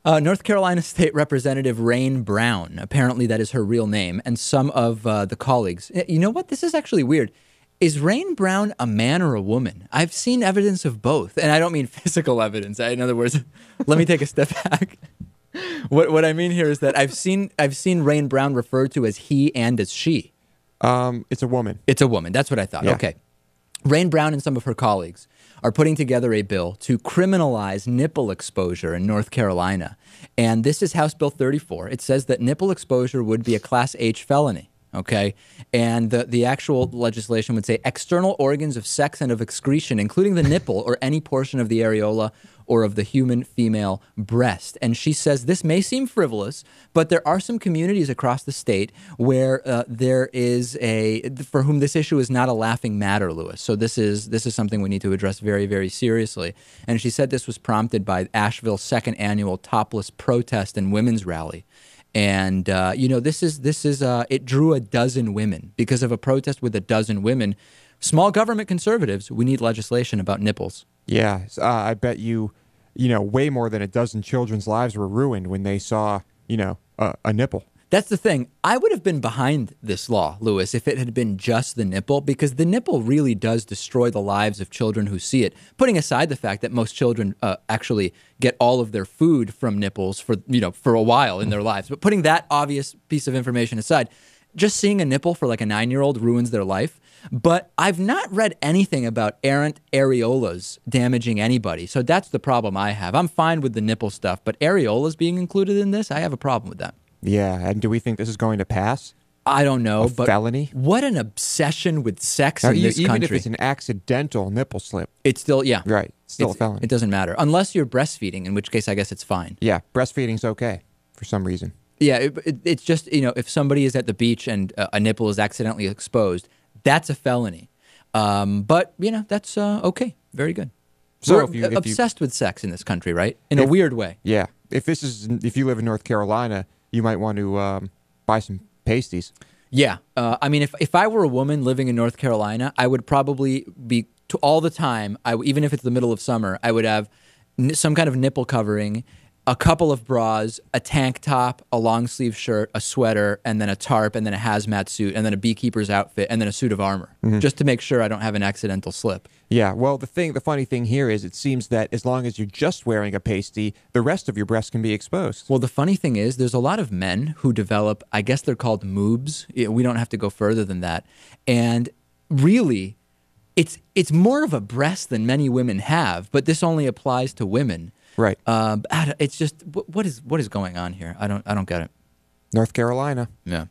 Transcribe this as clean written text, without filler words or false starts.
North Carolina State Representative Rayne Brown, apparently that is her real name, and some of the colleagues. You know what? This is actually weird. Is Rayne Brown a man or a woman? I've seen evidence of both, and I don't mean physical evidence. In other words, let me take a step back. What I mean here is that I've seen Rayne Brown referred to as he and as she. It's a woman. It's a woman. That's what I thought. Yeah. Okay. Rayne Brown and some of her colleagues are putting together a bill to criminalize nipple exposure in North Carolina. And this is House Bill 34. It says that nipple exposure would be a Class H felony. Okay. And the actual legislation would say external organs of sex and of excretion, including the nipple or any portion of the areola or of the human female breast. And she says this may seem frivolous, but there are some communities across the state where there is for whom this issue is not a laughing matter, Lewis. So this is something we need to address very, very seriously. And she said this was prompted by Asheville's second annual topless protest and women's rally. And, it drew a dozen women. Because of a protest with a dozen women, small government conservatives, we need legislation about nipples. Yeah, I bet way more than a dozen children's lives were ruined when they saw, a nipple. That's the thing. I would have been behind this law, Lewis, if it had been just the nipple, because the nipple really does destroy the lives of children who see it, putting aside the fact that most children actually get all of their food from nipples for a while in their lives. But putting that obvious piece of information aside, just seeing a nipple for like a 9-year-old ruins their life. But I've not read anything about errant areolas damaging anybody. So that's the problem I have. I'm fine with the nipple stuff, but areolas being included in this, I have a problem with that. Yeah, and do we think this is going to pass? I don't know, but felony? What an obsession with sex in this even country. If it's an accidental nipple slip. It's still, yeah. Right, still a felony. It doesn't matter. Unless you're breastfeeding, in which case I guess it's fine. Yeah, breastfeeding's okay for some reason. Yeah, it's just, if somebody is at the beach and a nipple is accidentally exposed, that's a felony. But, that's okay. Very good. So We're obsessed with sex in this country, right? In a weird way. Yeah. If you live in North Carolina, you might want to buy some pasties. Yeah. If I were a woman living in North Carolina, I would probably be all the time, even if it's the middle of summer, I would have some kind of nipple covering, a couple of bras, a tank top, a long sleeve shirt, a sweater, and then a tarp, and then a hazmat suit, and then a beekeeper's outfit, and then a suit of armor, just to make sure I don't have an accidental slip. Yeah, well, the funny thing here is it seems that as long as you're just wearing a pasty, the rest of your breast can be exposed. Well, the funny thing is there's a lot of men who develop, I guess they're called moobs. We don't have to go further than that. And really, it's more of a breast than many women have, but this only applies to women. Right. It's just, what is going on here? I don't get it. North Carolina. Yeah.